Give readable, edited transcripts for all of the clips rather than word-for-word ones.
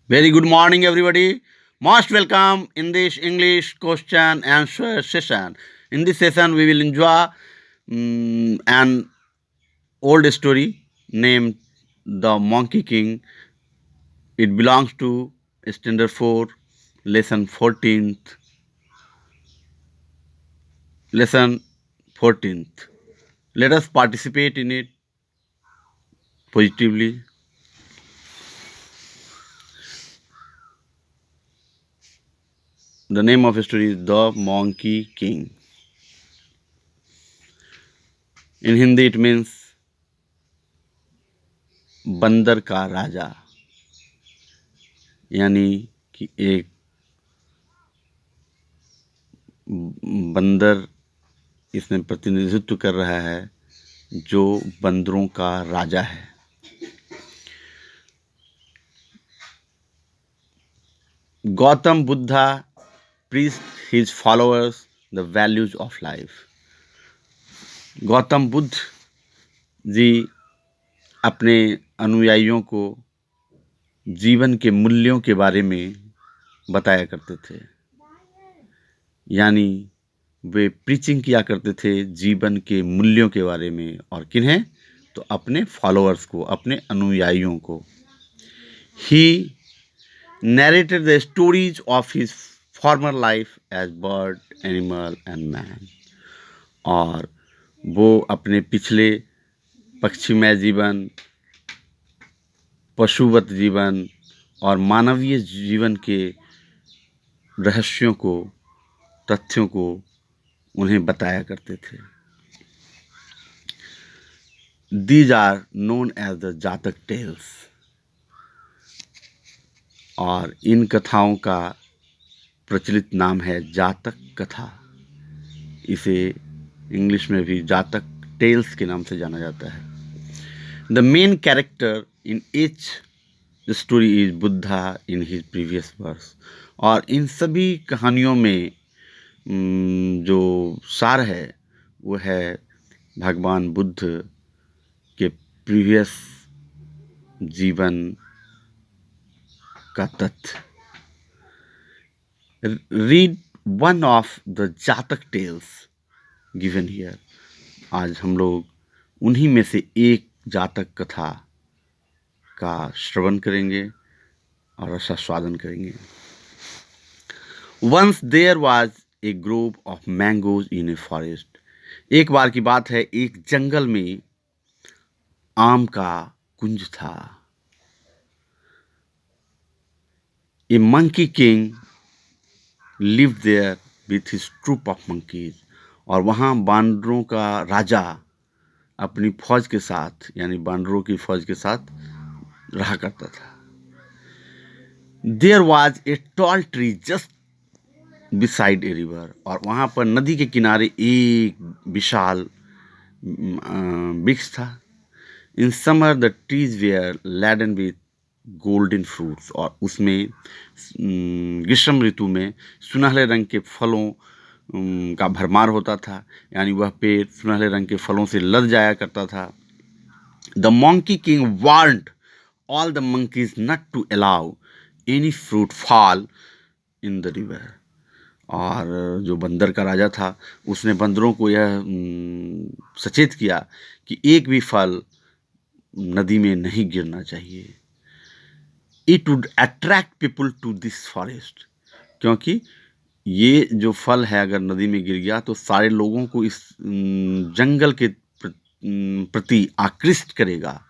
Very good morning, everybody. Most welcome in this English question answer session. In this session, we will enjoy an old story named The Monkey King. It belongs to Standard 4, Lesson 14th. Lesson 14th. Let us participate in it positively. The name of the story is The Monkey King. In Hindi, it means बंदर का राजा, यानी कि एक बंदर इसमें प्रतिनिधित्व कर रहा है जो बंदरों का राजा है। Gautam Buddha preached his followers the values of life. Gautam Buddha ji अपने अनुयायियों को जीवन के मूल्यों के बारे में बताया करते थे, यानी वे प्रीचिंग किया करते थे जीवन के मूल्यों के बारे में। और किन्हें? तो अपने फॉलोअर्स को, अपने अनुयायियों को। He narrated the stories of his former life as bird, animal and man. और वो अपने पिछले पक्षीमय जीवन, पशुवत जीवन और मानवीय जीवन के रहस्यों को, तथ्यों को उन्हें बताया करते थे। These are known as the जातक टेल्स। और इन कथाओं का प्रचलित नाम है जातक कथा। इसे इंग्लिश में भी जातक टेल्स के नाम से जाना जाता है। The main character in each story is Buddha in his previous verse. और इन सभी कहानियों में जो सार है वो है भगवान बुद्ध के प्रीवियस जीवन का तथ्य। रीड वन ऑफ द जातक टेल्स गिवन हियर। आज हम लोग उन्हीं में से एक जातक कथा का श्रवण करेंगे और रसास्वादन करेंगे। Once there was a grove of mangoes in a forest. एक बार की बात है, एक जंगल में आम का कुंज था। A monkey king lived there with his troop of monkeys. और वहाँ बानरों का राजा अपनी फौज के साथ, यानी बानरों की फौज के साथ रहा करता था। There was a tall tree just beside a river. और वहाँ पर नदी के किनारे एक विशाल वृक्ष था। In summer the trees were laden with golden fruits. और उसमें ग्रीष्म ऋतु में सुनहरे रंग के फलों का भरमार होता था, यानी वह पेड़ सुनहरे रंग के फलों से लद जाया करता था। The monkey king warned all the monkeys not to allow any fruit fall in the river. और जो बंदर का राजा था उसने बंदरों को यह सचेत किया कि एक भी फल नदी में नहीं गिरना चाहिए। It would attract people to this forest. क्योंकि ये जो फल है अगर नदी में गिर गया तो सारे लोगों को इस जंगल के प्रति आकृष्ट करेगा,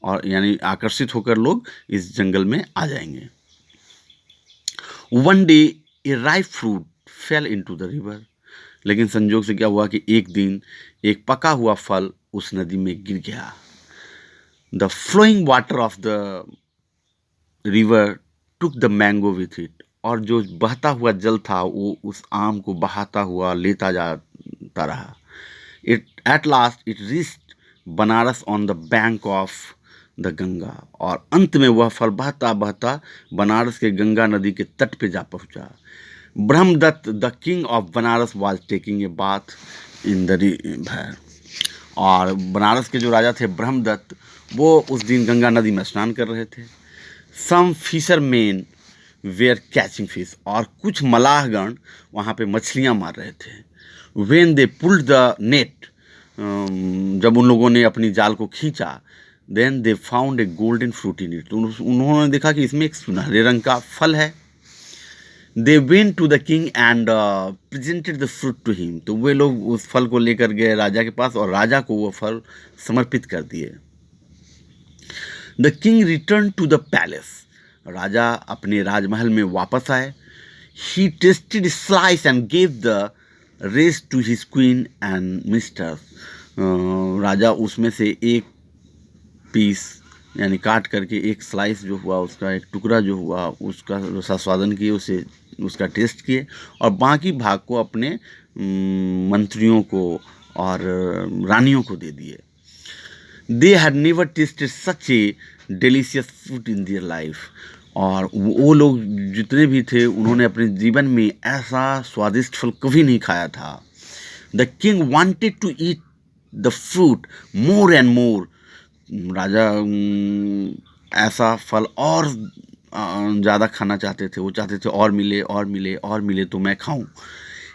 और यानी आकर्षित होकर लोग इस जंगल में आ जाएंगे। One day a ripe fruit fell into the river. लेकिन संजोग से क्या हुआ कि एक दिन एक पका हुआ फल उस नदी में गिर गया। The flowing water of the river took the mango with it. और जो बहता हुआ जल था वो उस आम को बहाता हुआ लेता जाता रहा। At last it reached Banaras on the bank of the Ganga. और अंत में वह फल बहता बहता बनारस के गंगा नदी के तट पे जा पहुंचा। Brahmadatta the king of Banaras was taking a bath in the river. और बनारस के जो राजा थे ब्रह्मदत्त, वो उस दिन गंगा नदी में स्नान कर रहे थे। Some fisherman were catching fish, और कुछ मलाहगण वहाँ पे मछलियाँ मार रहे थे। When they pulled the net, जब उन लोगों ने अपनी जाल को खींचा, then they found a golden fruit in it, तो उन्होंने देखा कि इसमें एक सुनहरे रंग का फल है। They went to the king and presented the fruit to him, तो वे लोग उस फल को लेकर गए राजा के पास और राजा को वो फल समर्पित कर दिए। The king return to the palace, राजा अपने राजमहल में वापस आए। He tasted slice and gave the rest to his queen and mister, राजा उसमें से एक पीस यानी काट करके एक स्लाइस जो हुआ, उसका एक टुकड़ा जो हुआ, उसका स्वादन किए, उसे उसका टेस्ट किए, और बाकी भाग को अपने मंत्रियों को और रानियों को दे दिए। They had never tested such a delicious food in their life, और वो लोग जितने भी थे उन्होंने अपने जीवन में ऐसा स्वादिष्ट फल कभी नहीं खाया था। The king wanted to eat the fruit more and more, राजा ऐसा फल और ज़्यादा खाना चाहते थे, वो चाहते थे और मिले और मिले और मिले तो मैं खाऊं।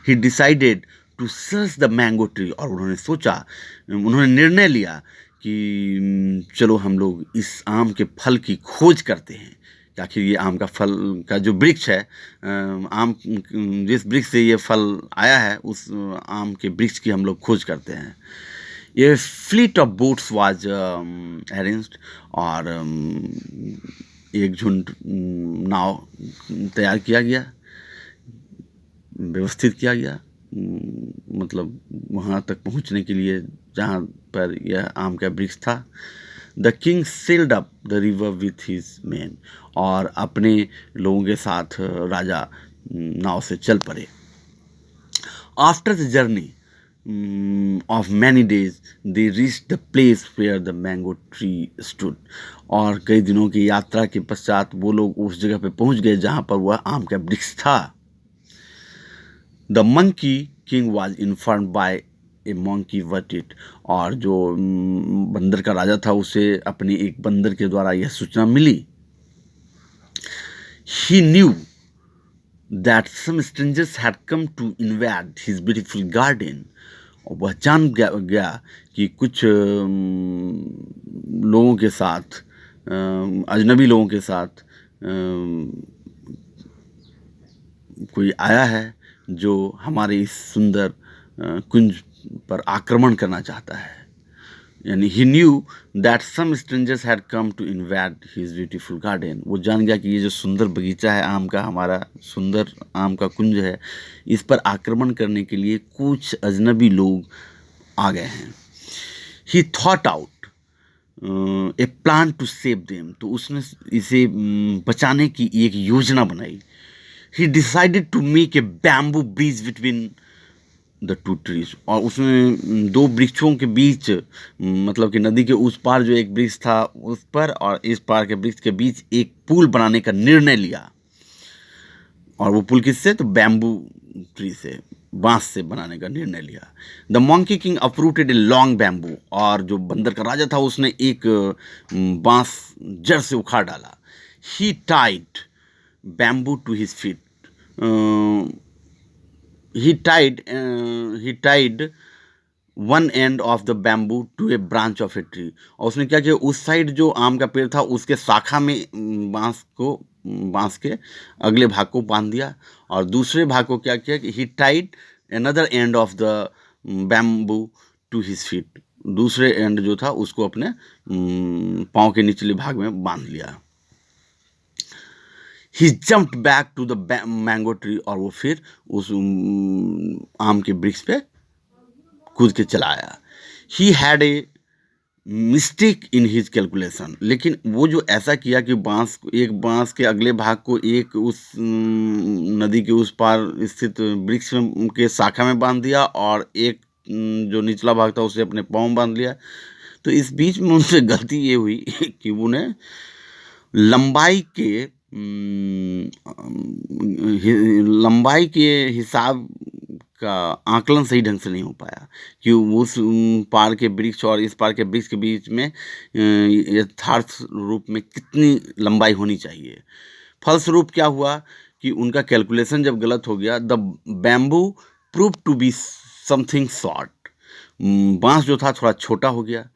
He decided to search the mango tree, और उन्होंने सोचा, उन्होंने निर्णय लिया कि चलो हम लोग इस आम के फल की खोज करते हैं, आखिर ये आम का फल का जो वृक्ष है, आम जिस वृक्ष से ये फल आया है उस आम के वृक्ष की हम लोग खोज करते हैं। ये fleet of boats was arranged, और एक झुंड नाव तैयार किया गया, व्यवस्थित किया गया, मतलब वहाँ तक पहुँचने के लिए जहाँ पर यह आम का वृक्ष था। The king sailed up the river with his man, और अपने लोगों के साथ राजा नाव से चल पड़े। After the journey of many days they reached the place where the mango tree stood, और कई दिनों की यात्रा के पश्चात वो लोग उस जगह पे पहुंच गए जहां पर वह आम का वृक्ष था। The monkey king was informed by a monkey what it, और जो बंदर का राजा था उसे अपने एक बंदर के द्वारा यह सूचना मिली। He knew that some strangers had come to invade his beautiful garden, और वह जान गया कि कुछ लोगों के साथ, अजनबी लोगों के साथ कोई आया है जो हमारे इस सुंदर कुंज पर आक्रमण करना चाहता है। यानी he knew that some strangers had come to invade his beautiful garden, वो जान गया कि ये जो सुंदर बगीचा है आम का, हमारा सुंदर आम का कुंज है, इस पर आक्रमण करने के लिए कुछ अजनबी लोग आ गए हैं। He thought out a plan to save them, तो उसने इसे बचाने की एक योजना बनाई। He decided to make a bamboo bridge between the two trees, और उसने दो वृक्षों के बीच, मतलब कि नदी के उस पार जो एक वृक्ष था उस पर और इस पार के वृक्ष के बीच एक पुल बनाने का निर्णय लिया। और वो पुल किससे? तो बैम्बू ट्री से, बांस से बनाने का निर्णय लिया। The monkey king uprooted a long bamboo, और जो बंदर का राजा था उसने एक बांस जड़ से उखाड़ डाला। He tied bamboo to his feet, he tied one end of the bamboo to a branch of a tree, और उसने क्या किया, उस साइड जो आम का पेड़ था उसके शाखा में बांस के अगले भाग को बांध दिया, और दूसरे भाग को क्या किया कि he tied another end of the bamboo to his feet, दूसरे एंड जो था उसको अपने पाँव के निचले भाग में बांध लिया। He jumped back to the mango tree, और वो फिर उस आम के वृक्ष पे कूद के चला आया। He had a mistake in his calculation, लेकिन वो जो ऐसा किया कि एक बांस के अगले भाग को एक उस नदी के उस पार स्थित वृक्ष के शाखा में बांध दिया, और एक जो निचला भाग था उसे अपने पाँव में बांध लिया। तो इस बीच में उनसे गलती ये हुई कि उन्हें लंबाई के हिसाब का आकलन सही ढंग से नहीं हो पाया कि उस पार के वृक्ष और इस पार के वृक्ष के बीच में यथार्थ रूप में कितनी लंबाई होनी चाहिए। फलस्वरूप क्या हुआ कि उनका कैलकुलेशन जब गलत हो गया, the bamboo prove to be something short. बांस जो था थोड़ा छोटा हो गया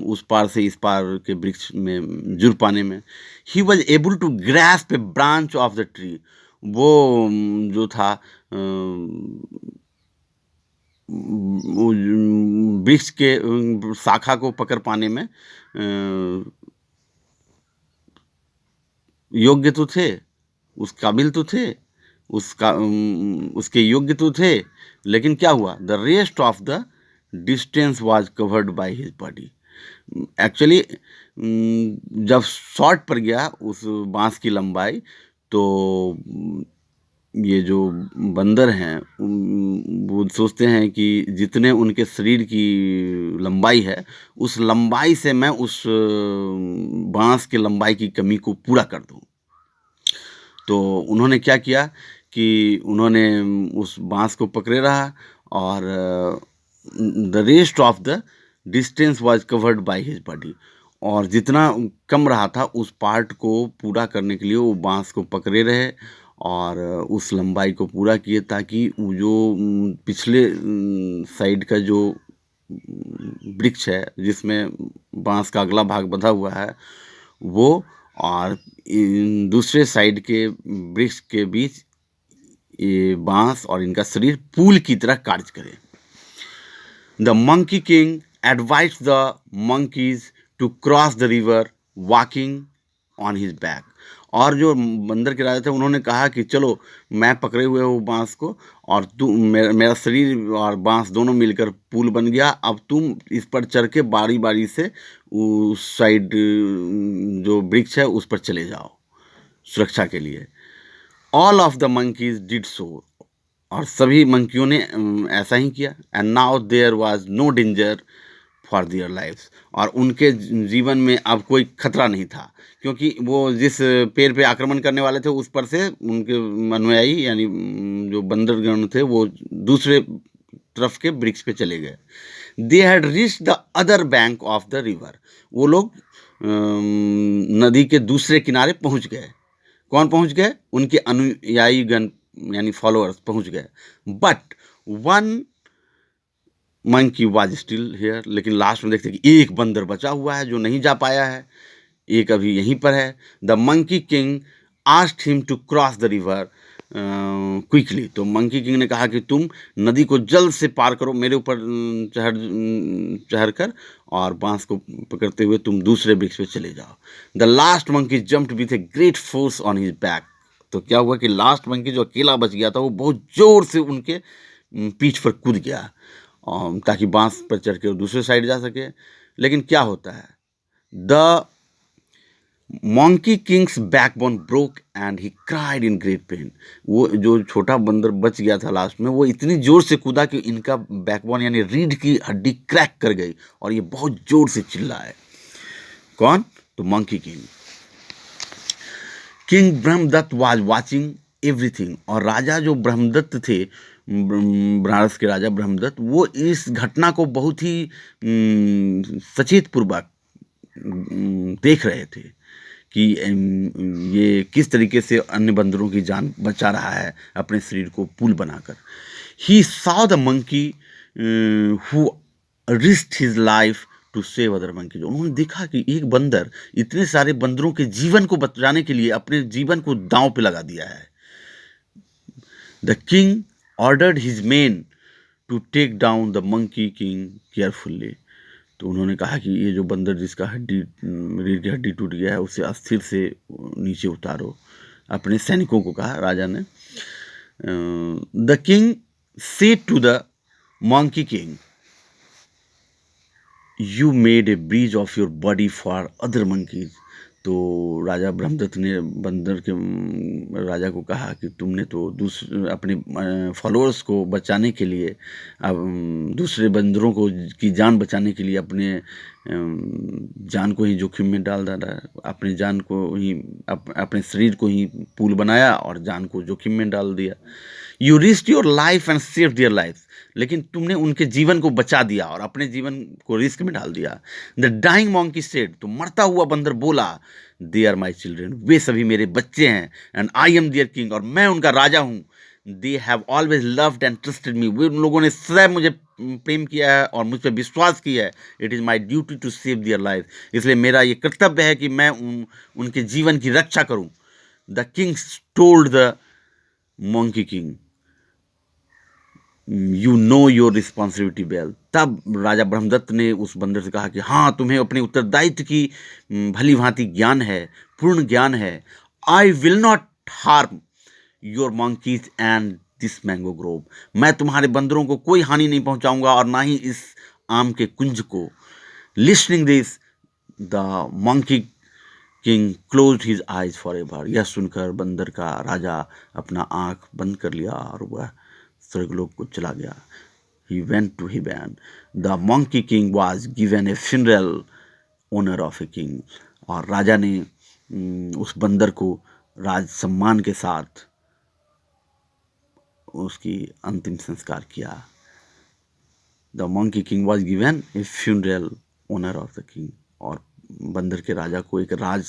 उस पार से इस पार के वृक्ष में जुड़ पाने में। He was able to grasp a branch of the tree. वो जो था वो वृक्ष के शाखा को पकड़ पाने में योग्य तो थे, उस काबिल तो थे, उसके योग्य तो थे, लेकिन क्या हुआ, the rest of the distance was covered by his body. Actually जब शॉर्ट पर गया उस बांस की लंबाई, तो ये जो बंदर हैं वो सोचते हैं कि जितने उनके शरीर की लंबाई है उस लंबाई से मैं उस बांस के लंबाई की कमी को पूरा कर दूं। तो उन्होंने क्या किया कि उन्होंने उस बांस को पकड़े रहा और the rest of the distance was covered by his body. और जितना कम रहा था उस पार्ट को पूरा करने के लिए वो बांस को पकड़े रहे और उस लंबाई को पूरा किए, ताकि वो जो पिछले साइड का जो वृक्ष है जिसमें बांस का अगला भाग बंधा हुआ है वो और दूसरे साइड के वृक्ष के बीच ये बांस और इनका शरीर पुल की तरह कार्य करे। The monkey king advised the monkeys to cross the river walking on his back. और जो बंदर के राजा थे उन्होंने कहा कि चलो मैं पकड़े हुए हूँ बांस को और मेरा शरीर और बांस दोनों मिलकर पुल बन गया, अब तुम इस पर चढ़ के बारी बारी से उस साइड जो वृक्ष है उस पर चले जाओ सुरक्षा के लिए। All of the monkeys did so. और सभी मंकियों ने ऐसा ही किया। And now there was no danger for their lifes. और उनके जीवन में अब कोई खतरा नहीं था, क्योंकि वो जिस पेड़ पे आक्रमण करने वाले थे उस पर से उनके अनुयायी यानी जो बंदरगण थे वो दूसरे तरफ के वृक्ष पे चले गए। They had reached the other bank of the river. वो लोग नदी के दूसरे किनारे पहुंच गए। कौन पहुंच गए? उनके अनुयायी गण यानी फॉलोअर्स पहुंच गए। But one monkey was still here. लेकिन लास्ट में देखते कि एक बंदर बचा हुआ है जो नहीं जा पाया है, एक अभी यहीं पर है। The monkey king asked him to cross the river quickly. तो मंकी किंग ने कहा कि तुम नदी को जल्द से पार करो, मेरे ऊपर चढ़ कर और बांस को पकड़ते हुए तुम दूसरे वृक्ष पे चले जाओ। The last monkey jumped with a great force on his back. तो क्या हुआ कि लास्ट मंकी जो अकेला बच गया था वो बहुत जोर से उनके पीठ पर कूद गया ताकि बांस पर चढ़ के दूसरे साइड जा सके। लेकिन क्या होता है, the monkey Kings backbone broke and he cried in great pen. वो जो छोटा बंदर बच गया था लास्ट में वो इतनी जोर से कूदा कि इनका बैकबोन यानी रीढ़ की हड्डी क्रैक कर गई और ये बहुत जोर से चिल्लाए। कौन? तो monkey king. King Brahmadatta was watching everything. और राजा जो ब्रह्मदत्त थे, बनारस के राजा ब्रह्मदत्त, वो इस घटना को बहुत ही सचेत पूर्वक देख रहे थे कि ये किस तरीके से अन्य बंदरों की जान बचा रहा है अपने शरीर को पुल बनाकर। He saw the monkey who risked his life to save other monkeys. उन्होंने देखा कि एक बंदर इतने सारे बंदरों के जीवन को बचाने के लिए अपने जीवन को दांव पे लगा दिया है। The king ordered his men to take down the monkey king carefully. तो उन्होंने कहा कि ये जो बंदर जिसका रीढ़ की हड्डी टूट गया है उसे अस्थिर से नीचे उतारो। अपने सैनिकों को कहा राजा ने। The king said to the monkey king, you made a bridge of your body for other monkeys. तो राजा ब्रह्मदत्त ने बंदर के राजा को कहा कि तुमने तो अपने फॉलोअर्स को बचाने के लिए, दूसरे बंदरों को की जान बचाने के लिए अपने जान को ही जोखिम में डाल डाला, अपनी जान को ही अपने शरीर को ही पुल बनाया और जान को जोखिम में डाल दिया। You risk your life and save their life, लेकिन तुमने उनके जीवन को बचा दिया और अपने जीवन को रिस्क में डाल दिया। द डाइंग मॉन्की सेड, तो मरता हुआ बंदर बोला, दे आर माई चिल्ड्रेन, वे सभी मेरे बच्चे हैं, and I am their king, और मैं उनका राजा हूँ। They have always loved and trusted me, वे उन लोगों ने सदैव मुझे प्रेम किया है और मुझ पर विश्वास किया है। It is my duty to save their life, इसलिए मेरा ये कर्तव्य है कि मैं उनके जीवन की रक्षा करूँ। The king told the monkey king, you know your responsibility well, तब राजा ब्रह्मदत्त ने उस बंदर से कहा कि हाँ, तुम्हें अपने उत्तरदायित्व की भली भांति ज्ञान है, पूर्ण ज्ञान है। I will not harm your monkeys and this mango Grove, मैं तुम्हारे बंदरों को कोई हानि नहीं पहुंचाऊंगा और ना ही इस आम के कुंज को। Listening this, the monkey king closed his eyes for ever, यह सुनकर बंदर का राजा अपना आंख बंद कर लिया और वह स्वर्गलोक को चला गया। He went to heaven. The monkey king was given a funeral honor of a king. और राजा ने उस बंदर को राज सम्मान के साथ उसकी अंतिम संस्कार किया। The monkey king was given a funeral honor of the king. और बंदर के राजा को एक राज